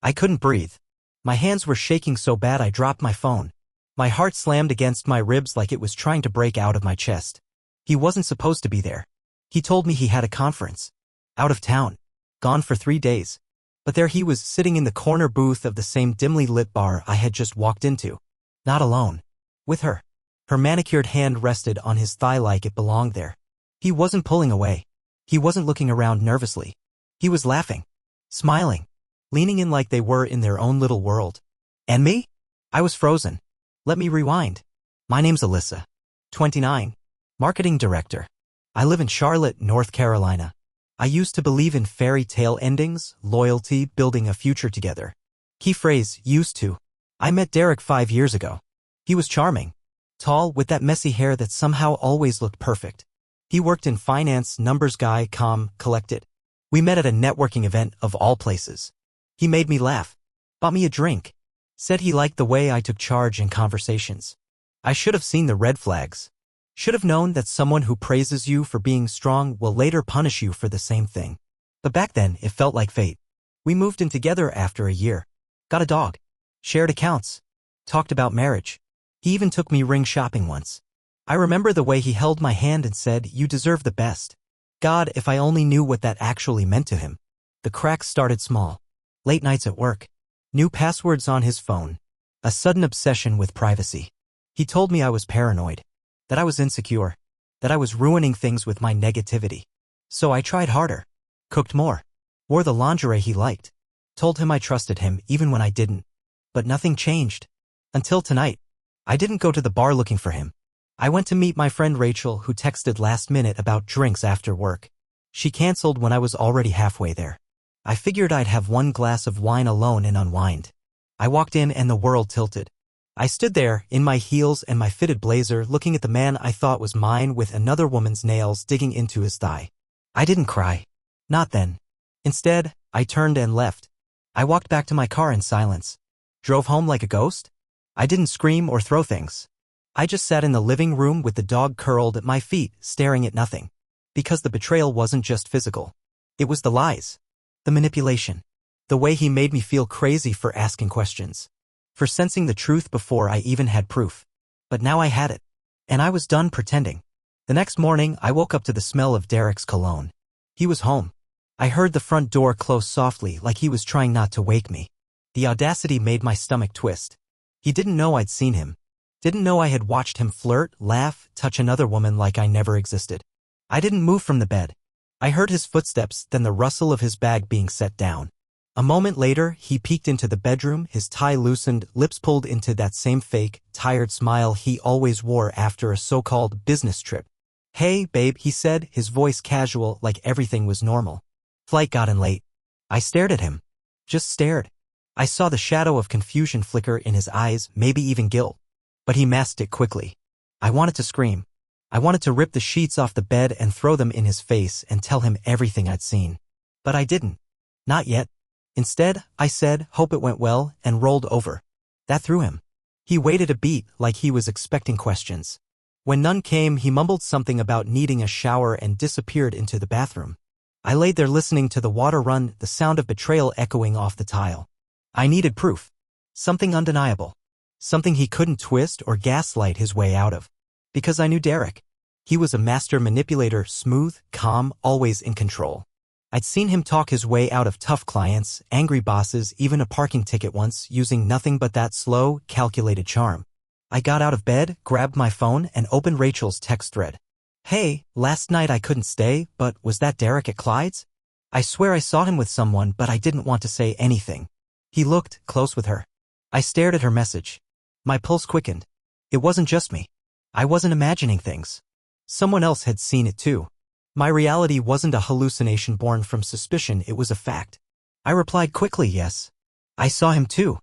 I couldn't breathe. My hands were shaking so bad I dropped my phone. My heart slammed against my ribs like it was trying to break out of my chest. He wasn't supposed to be there. He told me he had a conference. Out of town. Gone for 3 days. But there he was, sitting in the corner booth of the same dimly lit bar I had just walked into. Not alone. With her. Her manicured hand rested on his thigh like it belonged there. He wasn't pulling away. He wasn't looking around nervously. He was laughing. Smiling. Leaning in like they were in their own little world. And me? I was frozen. Let me rewind. My name's Alyssa. 29. Marketing Director. I live in Charlotte, North Carolina. I used to believe in fairy tale endings, loyalty, building a future together. Key phrase, used to. I met Derek 5 years ago. He was charming. Tall, with that messy hair that somehow always looked perfect. He worked in finance, numbers guy, calm, collected. We met at a networking event of all places. He made me laugh. Bought me a drink. Said he liked the way I took charge in conversations. I should have seen the red flags. Should have known that someone who praises you for being strong will later punish you for the same thing. But back then, it felt like fate. We moved in together after a year. Got a dog. Shared accounts. Talked about marriage. He even took me ring shopping once. I remember the way he held my hand and said, "You deserve the best." God, if I only knew what that actually meant to him. The cracks started small. Late nights at work. New passwords on his phone. A sudden obsession with privacy. He told me I was paranoid. That I was insecure. That I was ruining things with my negativity. So I tried harder. Cooked more. Wore the lingerie he liked. Told him I trusted him even when I didn't. But nothing changed. Until tonight. I didn't go to the bar looking for him. I went to meet my friend Rachel, who texted last minute about drinks after work. She canceled when I was already halfway there. I figured I'd have 1 glass of wine alone and unwind. I walked in and the world tilted. I stood there, in my heels and my fitted blazer, looking at the man I thought was mine with another woman's nails digging into his thigh. I didn't cry. Not then. Instead, I turned and left. I walked back to my car in silence. Drove home like a ghost? I didn't scream or throw things. I just sat in the living room with the dog curled at my feet, staring at nothing. Because the betrayal wasn't just physical. It was the lies. The manipulation. The way he made me feel crazy for asking questions. For sensing the truth before I even had proof. But now I had it. And I was done pretending. The next morning, I woke up to the smell of Derek's cologne. He was home. I heard the front door close softly like he was trying not to wake me. The audacity made my stomach twist. He didn't know I'd seen him. Didn't know I had watched him flirt, laugh, touch another woman like I never existed. I didn't move from the bed. I heard his footsteps, then the rustle of his bag being set down. A moment later, he peeked into the bedroom, his tie loosened, lips pulled into that same fake, tired smile he always wore after a so-called business trip. "Hey, babe," he said, his voice casual like everything was normal. Flight got in late. I stared at him. Just stared. I saw the shadow of confusion flicker in his eyes, maybe even guilt. But he masked it quickly. I wanted to scream. I wanted to rip the sheets off the bed and throw them in his face and tell him everything I'd seen. But I didn't. Not yet. Instead, I said, "Hope it went well," and rolled over. That threw him. He waited a beat like he was expecting questions. When none came, he mumbled something about needing a shower and disappeared into the bathroom. I laid there listening to the water run, the sound of betrayal echoing off the tile. I needed proof. Something undeniable. Something he couldn't twist or gaslight his way out of. Because I knew Derek. He was a master manipulator, smooth, calm, always in control. I'd seen him talk his way out of tough clients, angry bosses, even a parking ticket once, using nothing but that slow, calculated charm. I got out of bed, grabbed my phone, and opened Rachel's text thread. "Hey, last night I couldn't stay, but was that Derek at Clyde's? I swear I saw him with someone, but I didn't want to say anything." He looked close with her. I stared at her message. My pulse quickened. It wasn't just me. I wasn't imagining things. Someone else had seen it too. My reality wasn't a hallucination born from suspicion, it was a fact. I replied quickly, "Yes. I saw him too.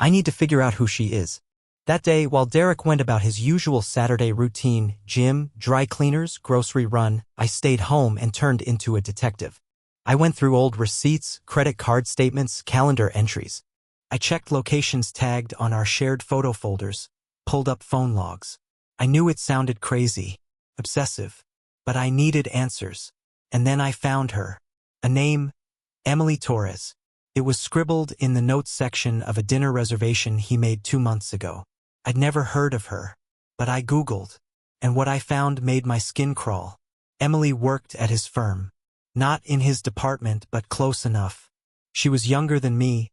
I need to figure out who she is." That day, while Derek went about his usual Saturday routine, gym, dry cleaners, grocery run, I stayed home and turned into a detective. I went through old receipts, credit card statements, calendar entries. I checked locations tagged on our shared photo folders, pulled up phone logs. I knew it sounded crazy, obsessive, but I needed answers. And then I found her. A name, Emily Torres. It was scribbled in the notes section of a dinner reservation he made 2 months ago. I'd never heard of her, but I Googled, and what I found made my skin crawl. Emily worked at his firm. Not in his department, but close enough. She was younger than me,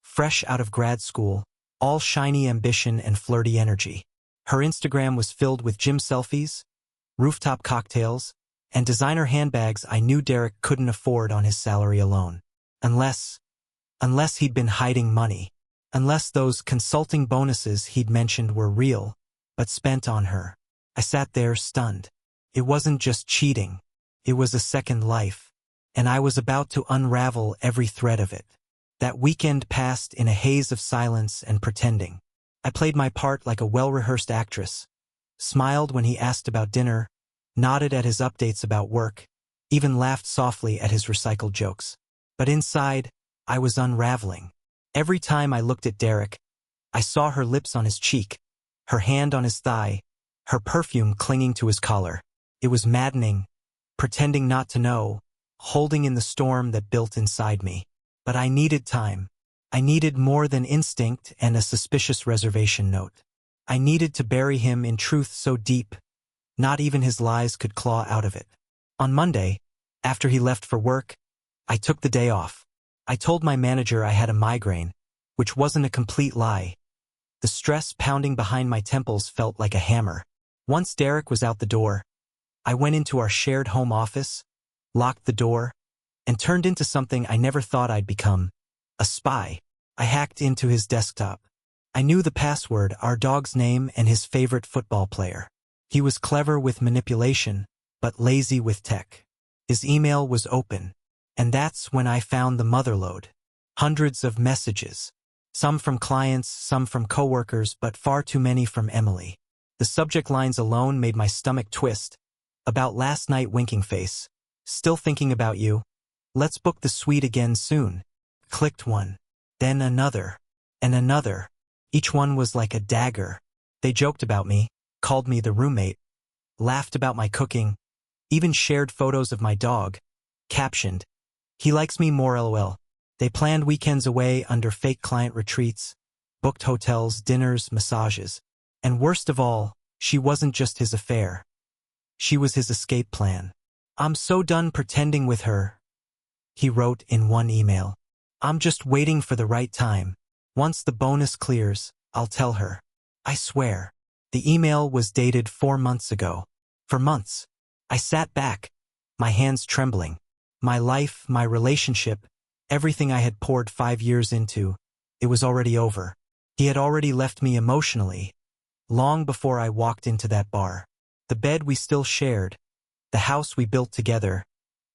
fresh out of grad school, all shiny ambition and flirty energy. Her Instagram was filled with gym selfies, rooftop cocktails, and designer handbags I knew Derek couldn't afford on his salary alone. Unless he'd been hiding money. Unless those consulting bonuses he'd mentioned were real, but spent on her. I sat there stunned. It wasn't just cheating. It was a second life, and I was about to unravel every thread of it. That weekend passed in a haze of silence and pretending. I played my part like a well-rehearsed actress, smiled when he asked about dinner, nodded at his updates about work, even laughed softly at his recycled jokes. But inside, I was unraveling. Every time I looked at Derek, I saw her lips on his cheek, her hand on his thigh, her perfume clinging to his collar. It was maddening, pretending not to know, holding in the storm that built inside me. But I needed time. I needed more than instinct and a suspicious reservation note. I needed to bury him in truth so deep, not even his lies could claw out of it. On Monday, after he left for work, I took the day off. I told my manager I had a migraine, which wasn't a complete lie. The stress pounding behind my temples felt like a hammer. Once Derek was out the door, I went into our shared home office, locked the door, and turned into something I never thought I'd become, a spy. I hacked into his desktop. I knew the password, our dog's name, and his favorite football player. He was clever with manipulation, but lazy with tech. His email was open, and that's when I found the motherlode. Hundreds of messages. Some from clients, some from coworkers, but far too many from Emily. The subject lines alone made my stomach twist. About last night, winking face. Still thinking about you. Let's book the suite again soon. Clicked one. Then another. And another. Each one was like a dagger. They joked about me, called me the roommate, laughed about my cooking, even shared photos of my dog. Captioned, "He likes me more LOL." They planned weekends away under fake client retreats, booked hotels, dinners, massages. And worst of all, she wasn't just his affair. She was his escape plan. "I'm so done pretending with her," he wrote in one email. "I'm just waiting for the right time. Once the bonus clears, I'll tell her." I swear. The email was dated 4 months ago. For months, I sat back, my hands trembling. My life, my relationship, everything I had poured 5 years into, it was already over. He had already left me emotionally, long before I walked into that bar. The bed we still shared, the house we built together,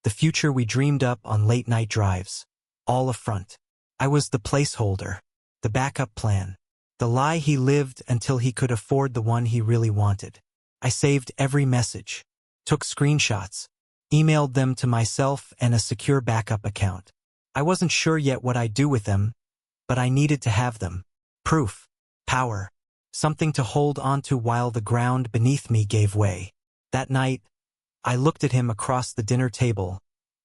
the future we dreamed up on late-night drives, all a front. I was the placeholder, the backup plan, the lie he lived until he could afford the one he really wanted. I saved every message, took screenshots, emailed them to myself and a secure backup account. I wasn't sure yet what I'd do with them, but I needed to have them. Proof, power, something to hold onto while the ground beneath me gave way. That night, I looked at him across the dinner table,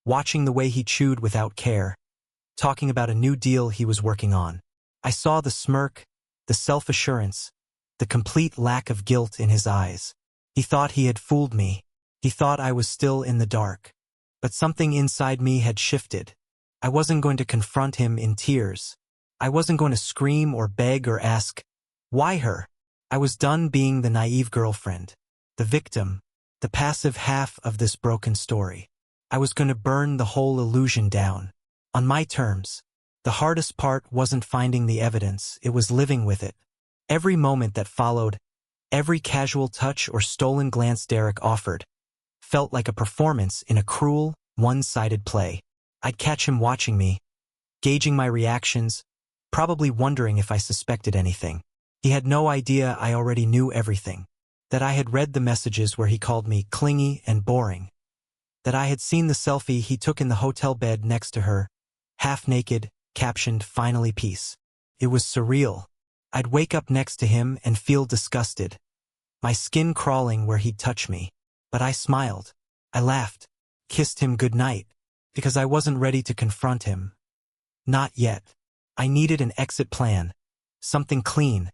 watching the way he chewed without care, talking about a new deal he was working on. I saw the smirk, the self-assurance, the complete lack of guilt in his eyes. He thought he had fooled me. He thought I was still in the dark. But something inside me had shifted. I wasn't going to confront him in tears. I wasn't going to scream or beg or ask, "Why her?" I was done being the naive girlfriend, the victim, the passive half of this broken story. I was going to burn the whole illusion down. On my terms. The hardest part wasn't finding the evidence, it was living with it. Every moment that followed, every casual touch or stolen glance Derek offered, felt like a performance in a cruel, one-sided play. I'd catch him watching me, gauging my reactions, probably wondering if I suspected anything. He had no idea I already knew everything. That I had read the messages where he called me clingy and boring. That I had seen the selfie he took in the hotel bed next to her, half naked, captioned, "Finally peace." It was surreal. I'd wake up next to him and feel disgusted, my skin crawling where he'd touch me. But I smiled. I laughed, kissed him goodnight, because I wasn't ready to confront him. Not yet. I needed an exit plan. Something clean.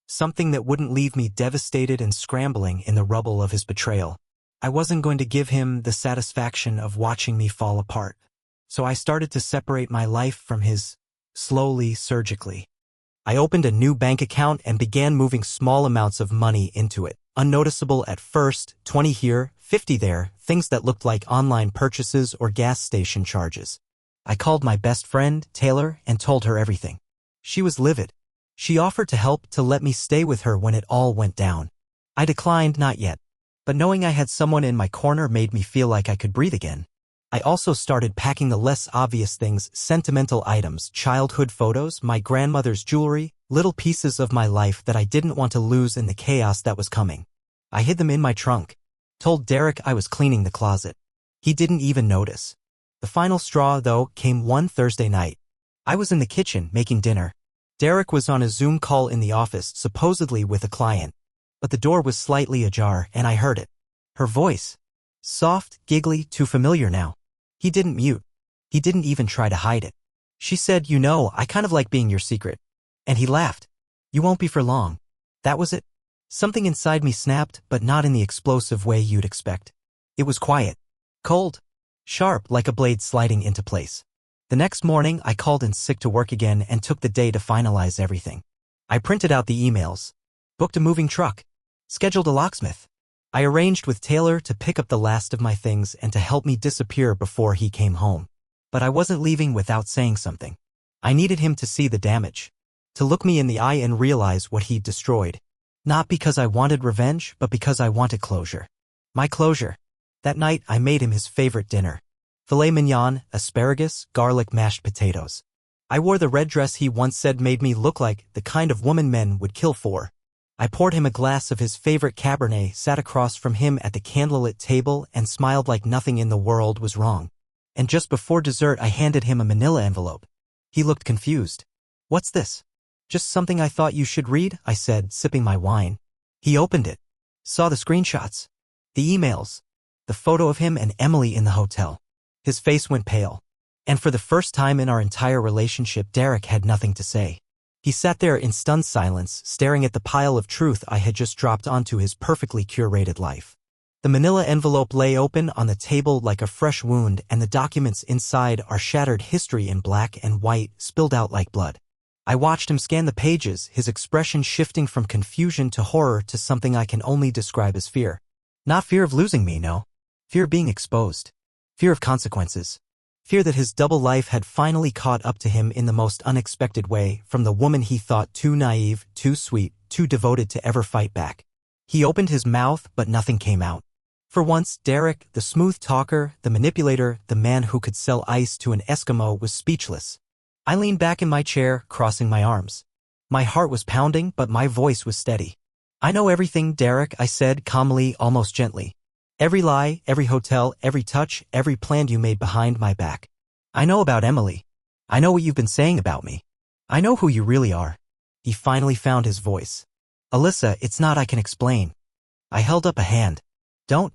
Something that wouldn't leave me devastated and scrambling in the rubble of his betrayal. I wasn't going to give him the satisfaction of watching me fall apart. So I started to separate my life from his, slowly, surgically. I opened a new bank account and began moving small amounts of money into it. Unnoticeable at first, 20 here, 50 there, things that looked like online purchases or gas station charges. I called my best friend, Taylor, and told her everything. She was livid. She offered to help, to let me stay with her when it all went down. I declined, not yet. But knowing I had someone in my corner made me feel like I could breathe again. I also started packing the less obvious things, sentimental items, childhood photos, my grandmother's jewelry, little pieces of my life that I didn't want to lose in the chaos that was coming. I hid them in my trunk. Told Derek I was cleaning the closet. He didn't even notice. The final straw, though, came one Thursday night. I was in the kitchen making dinner. Derek was on a Zoom call in the office, supposedly with a client. But the door was slightly ajar, and I heard it. Her voice. Soft, giggly, too familiar now. He didn't mute. He didn't even try to hide it. She said, "You know, I kind of like being your secret." And he laughed. "You won't be for long." That was it. Something inside me snapped, but not in the explosive way you'd expect. It was quiet. Cold. Sharp, like a blade sliding into place. The next morning, I called in sick to work again and took the day to finalize everything. I printed out the emails. Booked a moving truck. Scheduled a locksmith. I arranged with Taylor to pick up the last of my things and to help me disappear before he came home. But I wasn't leaving without saying something. I needed him to see the damage. To look me in the eye and realize what he'd destroyed. Not because I wanted revenge, but because I wanted closure. My closure. That night, I made him his favorite dinner. Filet mignon, asparagus, garlic mashed potatoes. I wore the red dress he once said made me look like the kind of woman men would kill for. I poured him a glass of his favorite Cabernet, sat across from him at the candlelit table, and smiled like nothing in the world was wrong. And just before dessert, I handed him a manila envelope. He looked confused. "What's this?" "Just something I thought you should read," I said, sipping my wine. He opened it. Saw the screenshots. The emails. The photo of him and Emily in the hotel. His face went pale. And for the first time in our entire relationship, Derek had nothing to say. He sat there in stunned silence, staring at the pile of truth I had just dropped onto his perfectly curated life. The manila envelope lay open on the table like a fresh wound, and the documents inside, our shattered history in black and white, spilled out like blood. I watched him scan the pages, his expression shifting from confusion to horror to something I can only describe as fear. Not fear of losing me, no. Fear of being exposed. Fear of consequences. Fear that his double life had finally caught up to him in the most unexpected way, from the woman he thought too naive, too sweet, too devoted to ever fight back. He opened his mouth, but nothing came out. For once, Derek, the smooth talker, the manipulator, the man who could sell ice to an Eskimo, was speechless. I leaned back in my chair, crossing my arms. My heart was pounding, but my voice was steady. "I know everything, Derek," I said calmly, almost gently. "Every lie, every hotel, every touch, every plan you made behind my back. I know about Emily. I know what you've been saying about me. I know who you really are." He finally found his voice. "Alyssa, it's not I can explain." I held up a hand. Don't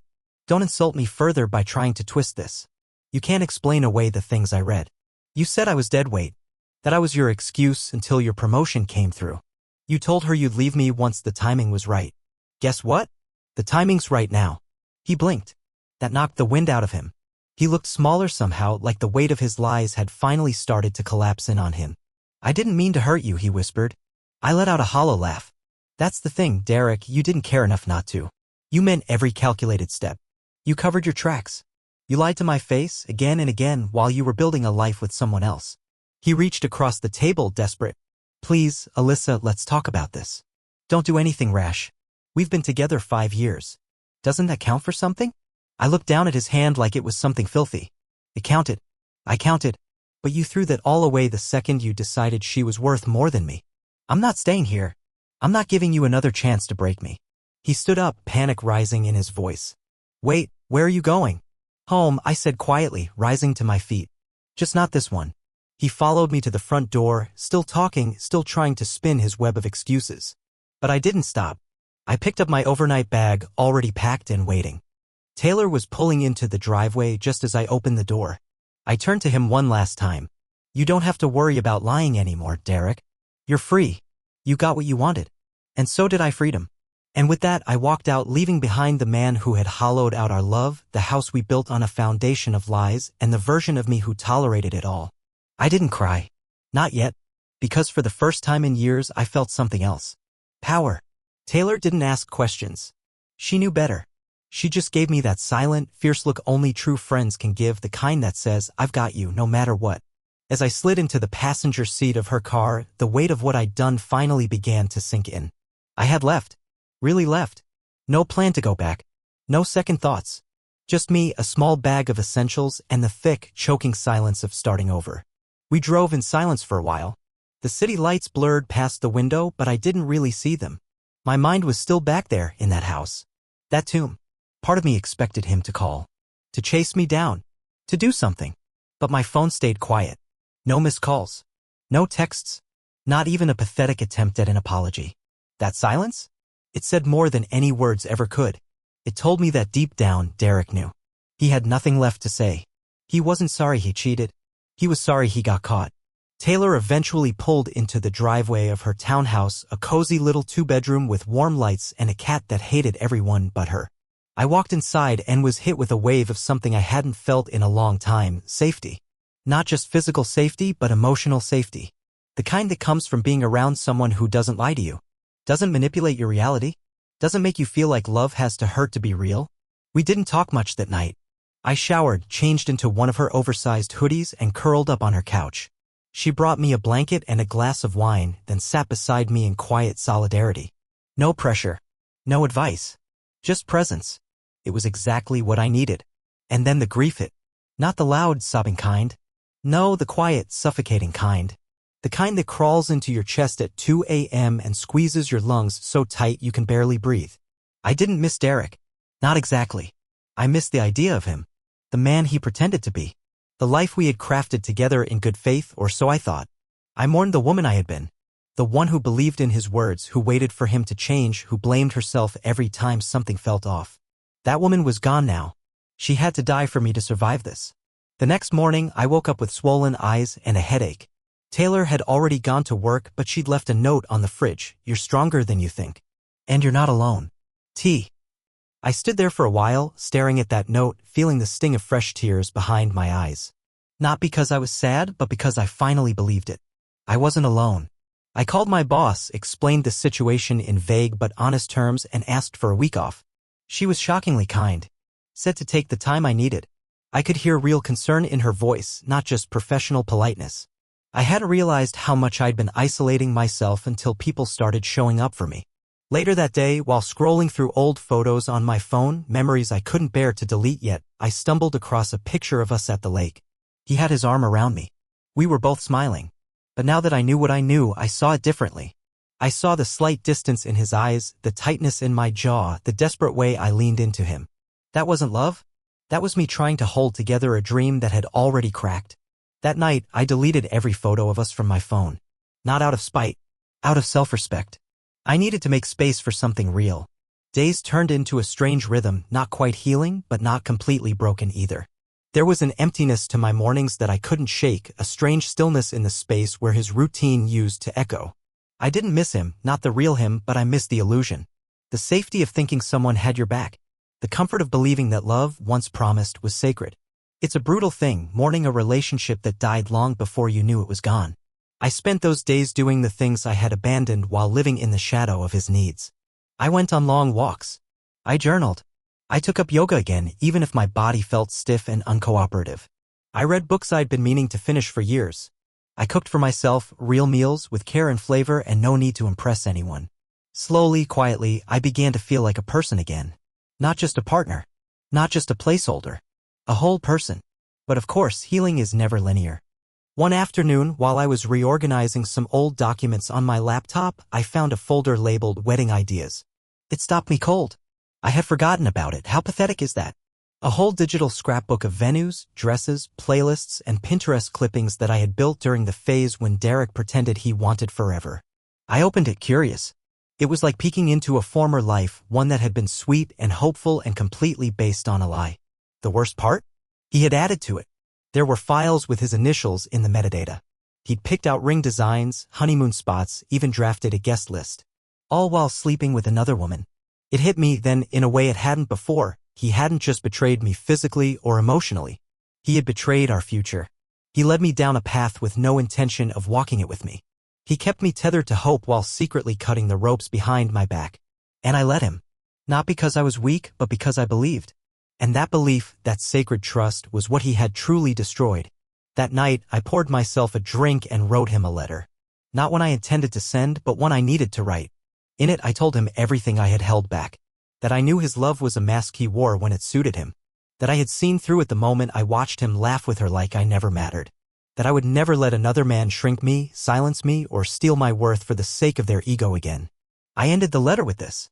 insult me further by trying to twist this. You can't explain away the things I read. You said I was dead weight. That I was your excuse until your promotion came through. You told her you'd leave me once the timing was right. Guess what? The timing's right now." He blinked. That knocked the wind out of him. He looked smaller somehow, like the weight of his lies had finally started to collapse in on him. "I didn't mean to hurt you," he whispered. I let out a hollow laugh. "That's the thing, Derek, you didn't care enough not to. You meant every calculated step. You covered your tracks. You lied to my face again and again while you were building a life with someone else." He reached across the table, desperate. "Please, Alyssa, let's talk about this. Don't do anything rash. We've been together 5 years. Doesn't that count for something?" I looked down at his hand like it was something filthy. "It counted. I counted. But you threw that all away the second you decided she was worth more than me. I'm not staying here. I'm not giving you another chance to break me." He stood up, panic rising in his voice. "Wait, where are you going?" "Home," I said quietly, rising to my feet. "Just not this one." He followed me to the front door, still talking, still trying to spin his web of excuses. But I didn't stop. I picked up my overnight bag, already packed and waiting. Taylor was pulling into the driveway just as I opened the door. I turned to him one last time. You don't have to worry about lying anymore, Derek. You're free. You got what you wanted. And so did I, freedom. And with that, I walked out, leaving behind the man who had hollowed out our love, the house we built on a foundation of lies, and the version of me who tolerated it all. I didn't cry. Not yet. Because for the first time in years, I felt something else. Power. Taylor didn't ask questions. She knew better. She just gave me that silent, fierce look only true friends can give, the kind that says, I've got you no matter what. As I slid into the passenger seat of her car, the weight of what I'd done finally began to sink in. I had left. Really left. No plan to go back. No second thoughts. Just me, a small bag of essentials, and the thick, choking silence of starting over. We drove in silence for a while. The city lights blurred past the window, but I didn't really see them. My mind was still back there in that house. That tomb. Part of me expected him to call. To chase me down. To do something. But my phone stayed quiet. No missed calls. No texts. Not even a pathetic attempt at an apology. That silence? It said more than any words ever could. It told me that deep down, Derek knew. He had nothing left to say. He wasn't sorry he cheated. He was sorry he got caught. Taylor eventually pulled into the driveway of her townhouse, a cozy little two-bedroom with warm lights and a cat that hated everyone but her. I walked inside and was hit with a wave of something I hadn't felt in a long time, safety. Not just physical safety, but emotional safety. The kind that comes from being around someone who doesn't lie to you. Doesn't manipulate your reality? Doesn't make you feel like love has to hurt to be real? We didn't talk much that night. I showered, changed into one of her oversized hoodies, and curled up on her couch. She brought me a blanket and a glass of wine, then sat beside me in quiet solidarity. No pressure. No advice. Just presence. It was exactly what I needed. And then the grief hit. Not the loud, sobbing kind. No, the quiet, suffocating kind. The kind that crawls into your chest at 2 a.m. and squeezes your lungs so tight you can barely breathe. I didn't miss Derek. Not exactly. I missed the idea of him. The man he pretended to be. The life we had crafted together in good faith, or so I thought. I mourned the woman I had been. The one who believed in his words, who waited for him to change, who blamed herself every time something felt off. That woman was gone now. She had to die for me to survive this. The next morning, I woke up with swollen eyes and a headache. Taylor had already gone to work, but she'd left a note on the fridge. You're stronger than you think. And you're not alone. T. I stood there for a while, staring at that note, feeling the sting of fresh tears behind my eyes. Not because I was sad, but because I finally believed it. I wasn't alone. I called my boss, explained the situation in vague but honest terms, and asked for a week off. She was shockingly kind. Said to take the time I needed. I could hear real concern in her voice, not just professional politeness. I hadn't realized how much I'd been isolating myself until people started showing up for me. Later that day, while scrolling through old photos on my phone, memories I couldn't bear to delete yet, I stumbled across a picture of us at the lake. He had his arm around me. We were both smiling. But now that I knew what I knew, I saw it differently. I saw the slight distance in his eyes, the tightness in my jaw, the desperate way I leaned into him. That wasn't love. That was me trying to hold together a dream that had already cracked. That night, I deleted every photo of us from my phone. Not out of spite. Out of self-respect. I needed to make space for something real. Days turned into a strange rhythm, not quite healing, but not completely broken either. There was an emptiness to my mornings that I couldn't shake, a strange stillness in the space where his routine used to echo. I didn't miss him, not the real him, but I missed the illusion. The safety of thinking someone had your back. The comfort of believing that love, once promised, was sacred. It's a brutal thing, mourning a relationship that died long before you knew it was gone. I spent those days doing the things I had abandoned while living in the shadow of his needs. I went on long walks. I journaled. I took up yoga again, even if my body felt stiff and uncooperative. I read books I'd been meaning to finish for years. I cooked for myself, real meals with care and flavor and no need to impress anyone. Slowly, quietly, I began to feel like a person again. Not just a partner. Not just a placeholder. A whole person. But of course, healing is never linear. One afternoon, while I was reorganizing some old documents on my laptop, I found a folder labeled Wedding Ideas. It stopped me cold. I had forgotten about it. How pathetic is that? A whole digital scrapbook of venues, dresses, playlists, and Pinterest clippings that I had built during the phase when Derek pretended he wanted forever. I opened it curious. It was like peeking into a former life, one that had been sweet and hopeful and completely based on a lie. The worst part? He had added to it. There were files with his initials in the metadata. He'd picked out ring designs, honeymoon spots, even drafted a guest list. All while sleeping with another woman. It hit me then in a way it hadn't before. He hadn't just betrayed me physically or emotionally. He had betrayed our future. He led me down a path with no intention of walking it with me. He kept me tethered to hope while secretly cutting the ropes behind my back. And I let him. Not because I was weak, but because I believed. And that belief, that sacred trust, was what he had truly destroyed. That night, I poured myself a drink and wrote him a letter. Not one I intended to send, but one I needed to write. In it, I told him everything I had held back. That I knew his love was a mask he wore when it suited him. That I had seen through it the moment I watched him laugh with her like I never mattered. That I would never let another man shrink me, silence me, or steal my worth for the sake of their ego again. I ended the letter with this.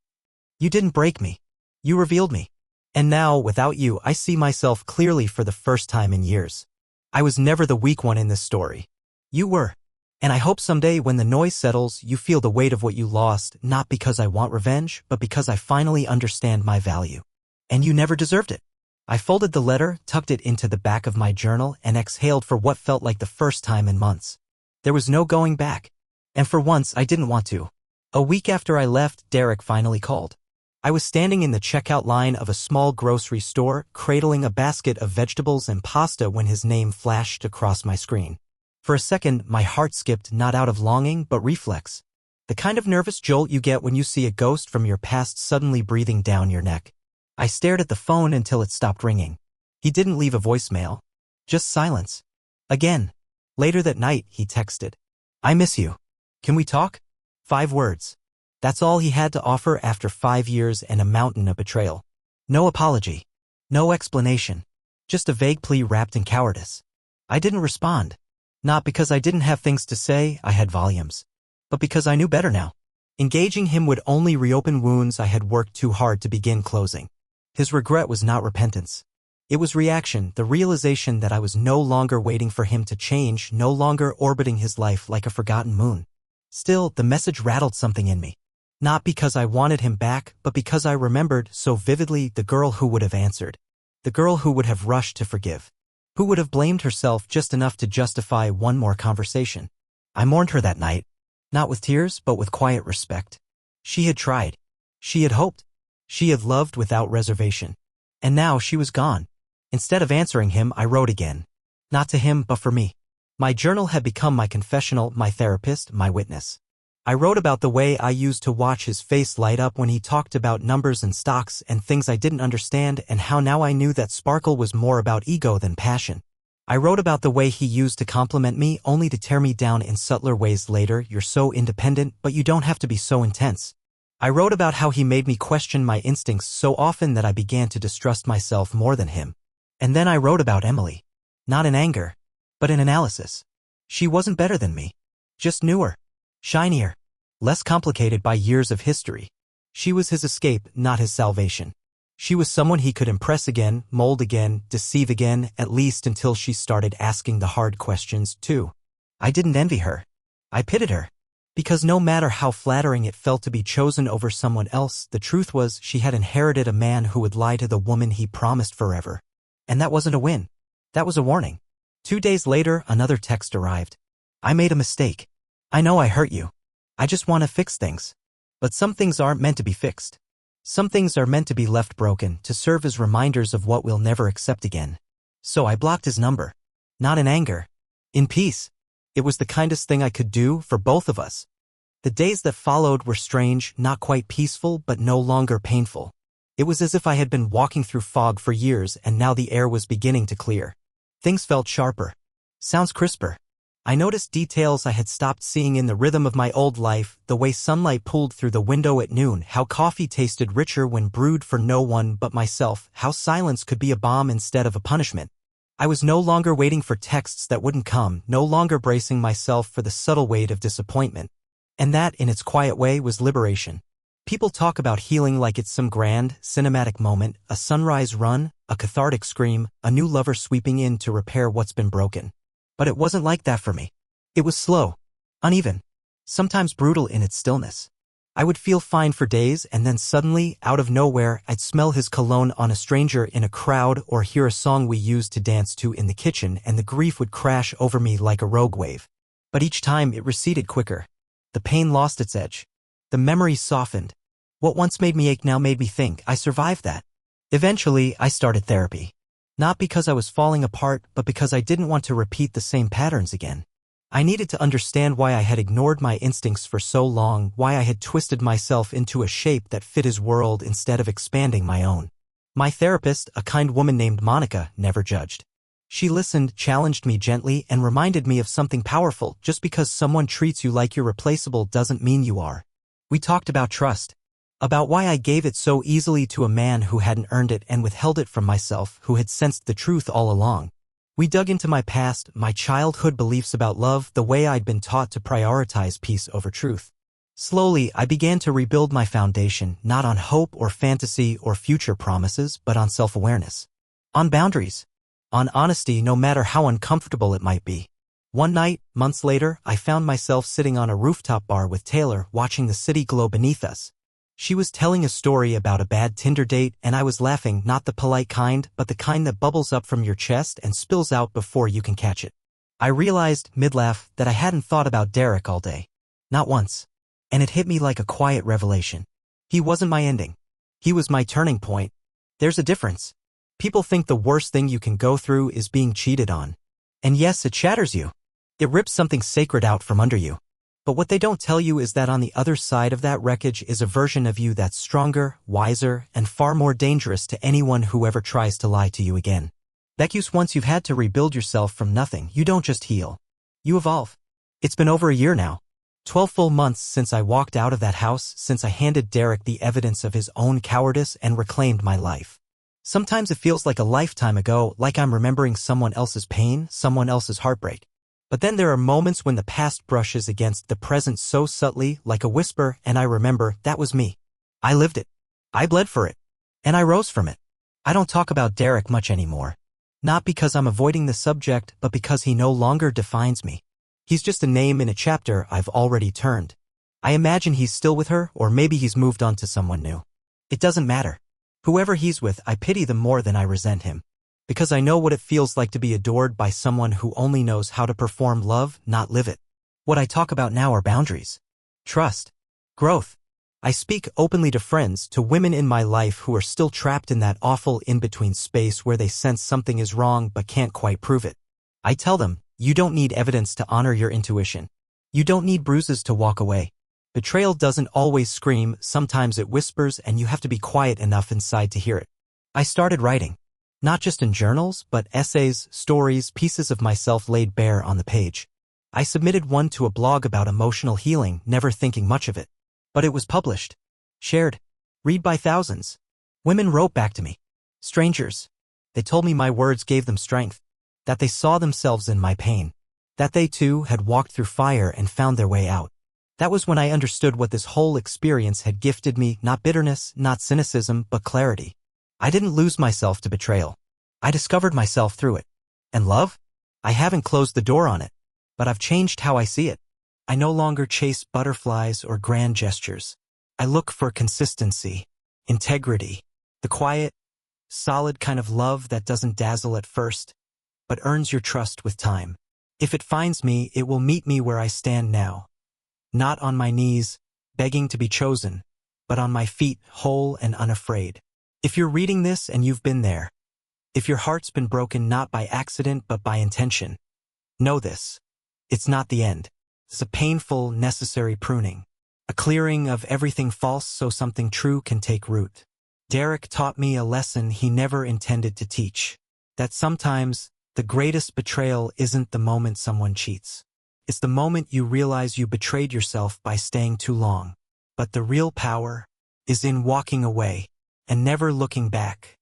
You didn't break me. You revealed me. And now, without you, I see myself clearly for the first time in years. I was never the weak one in this story. You were. And I hope someday when the noise settles, you feel the weight of what you lost, not because I want revenge, but because I finally understand my value. And you never deserved it. I folded the letter, tucked it into the back of my journal, and exhaled for what felt like the first time in months. There was no going back. And for once, I didn't want to. A week after I left, Derek finally called. I was standing in the checkout line of a small grocery store, cradling a basket of vegetables and pasta when his name flashed across my screen. For a second, my heart skipped, not out of longing, but reflex. The kind of nervous jolt you get when you see a ghost from your past suddenly breathing down your neck. I stared at the phone until it stopped ringing. He didn't leave a voicemail. Just silence. Again. Later that night, he texted. I miss you. Can we talk? 5 words. That's all he had to offer after 5 years and a mountain of betrayal. No apology. No explanation. Just a vague plea wrapped in cowardice. I didn't respond. Not because I didn't have things to say, I had volumes. But because I knew better now. Engaging him would only reopen wounds I had worked too hard to begin closing. His regret was not repentance. It was reaction, the realization that I was no longer waiting for him to change, no longer orbiting his life like a forgotten moon. Still, the message rattled something in me. Not because I wanted him back, but because I remembered so vividly the girl who would have answered. The girl who would have rushed to forgive. Who would have blamed herself just enough to justify one more conversation. I mourned her that night. Not with tears, but with quiet respect. She had tried. She had hoped. She had loved without reservation. And now she was gone. Instead of answering him, I wrote again. Not to him, but for me. My journal had become my confessional, my therapist, my witness. I wrote about the way I used to watch his face light up when he talked about numbers and stocks and things I didn't understand, and how now I knew that sparkle was more about ego than passion. I wrote about the way he used to compliment me only to tear me down in subtler ways later. You're so independent, but you don't have to be so intense. I wrote about how he made me question my instincts so often that I began to distrust myself more than him. And then I wrote about Emily. Not in anger, but in analysis. She wasn't better than me. Just newer. Shinier. Less complicated by years of history. She was his escape, not his salvation. She was someone he could impress again, mold again, deceive again, at least until she started asking the hard questions too. I didn't envy her. I pitied her. Because no matter how flattering it felt to be chosen over someone else, the truth was she had inherited a man who would lie to the woman he promised forever. And that wasn't a win. That was a warning. 2 days later, another text arrived. I made a mistake. I know I hurt you. I just want to fix things. But some things aren't meant to be fixed. Some things are meant to be left broken, to serve as reminders of what we'll never accept again. So I blocked his number. Not in anger. In peace. It was the kindest thing I could do for both of us. The days that followed were strange, not quite peaceful, but no longer painful. It was as if I had been walking through fog for years and now the air was beginning to clear. Things felt sharper. Sounds crisper. I noticed details I had stopped seeing in the rhythm of my old life, the way sunlight pulled through the window at noon, how coffee tasted richer when brewed for no one but myself, how silence could be a balm instead of a punishment. I was no longer waiting for texts that wouldn't come, no longer bracing myself for the subtle weight of disappointment. And that, in its quiet way, was liberation. People talk about healing like it's some grand, cinematic moment, a sunrise run, a cathartic scream, a new lover sweeping in to repair what's been broken. But it wasn't like that for me. It was slow, uneven, sometimes brutal in its stillness. I would feel fine for days and then suddenly, out of nowhere, I'd smell his cologne on a stranger in a crowd or hear a song we used to dance to in the kitchen and the grief would crash over me like a rogue wave. But each time it receded quicker. The pain lost its edge. The memories softened. What once made me ache now made me think. I survived that. Eventually, I started therapy. Not because I was falling apart, but because I didn't want to repeat the same patterns again. I needed to understand why I had ignored my instincts for so long, why I had twisted myself into a shape that fit his world instead of expanding my own. My therapist, a kind woman named Monica, never judged. She listened, challenged me gently, and reminded me of something powerful. Just because someone treats you like you're replaceable doesn't mean you are. We talked about trust. About why I gave it so easily to a man who hadn't earned it and withheld it from myself who had sensed the truth all along. We dug into my past, my childhood beliefs about love, the way I'd been taught to prioritize peace over truth. Slowly, I began to rebuild my foundation, not on hope or fantasy or future promises, but on self-awareness. On boundaries. On honesty, no matter how uncomfortable it might be. One night, months later, I found myself sitting on a rooftop bar with Taylor, watching the city glow beneath us. She was telling a story about a bad Tinder date, and I was laughing, not the polite kind, but the kind that bubbles up from your chest and spills out before you can catch it. I realized, mid-laugh, that I hadn't thought about Derek all day. Not once. And it hit me like a quiet revelation. He wasn't my ending. He was my turning point. There's a difference. People think the worst thing you can go through is being cheated on. And yes, it shatters you. It rips something sacred out from under you. But what they don't tell you is that on the other side of that wreckage is a version of you that's stronger, wiser, and far more dangerous to anyone who ever tries to lie to you again. Becus, once you've had to rebuild yourself from nothing, you don't just heal. You evolve. It's been over a year now. 12 full months since I walked out of that house, since I handed Derek the evidence of his own cowardice and reclaimed my life. Sometimes it feels like a lifetime ago, like I'm remembering someone else's pain, someone else's heartbreak. But then there are moments when the past brushes against the present so subtly, like a whisper, and I remember, that was me. I lived it. I bled for it. And I rose from it. I don't talk about Derek much anymore. Not because I'm avoiding the subject, but because he no longer defines me. He's just a name in a chapter I've already turned. I imagine he's still with her, or maybe he's moved on to someone new. It doesn't matter. Whoever he's with, I pity them more than I resent him. Because I know what it feels like to be adored by someone who only knows how to perform love, not live it. What I talk about now are boundaries. Trust. Growth. I speak openly to friends, to women in my life who are still trapped in that awful in-between space where they sense something is wrong but can't quite prove it. I tell them, you don't need evidence to honor your intuition. You don't need bruises to walk away. Betrayal doesn't always scream, sometimes it whispers, and you have to be quiet enough inside to hear it. I started writing. Not just in journals, but essays, stories, pieces of myself laid bare on the page. I submitted one to a blog about emotional healing, never thinking much of it. But it was published. Shared. Read by thousands. Women wrote back to me. Strangers. They told me my words gave them strength. That they saw themselves in my pain. That they too had walked through fire and found their way out. That was when I understood what this whole experience had gifted me, not bitterness, not cynicism, but clarity. I didn't lose myself to betrayal. I discovered myself through it. And love? I haven't closed the door on it. But I've changed how I see it. I no longer chase butterflies or grand gestures. I look for consistency, integrity, the quiet, solid kind of love that doesn't dazzle at first, but earns your trust with time. If it finds me, it will meet me where I stand now. Not on my knees, begging to be chosen, but on my feet, whole and unafraid. If you're reading this and you've been there, if your heart's been broken not by accident but by intention, know this. It's not the end. It's a painful, necessary pruning. A clearing of everything false so something true can take root. Derek taught me a lesson he never intended to teach. That sometimes, the greatest betrayal isn't the moment someone cheats. It's the moment you realize you betrayed yourself by staying too long. But the real power is in walking away and never looking back.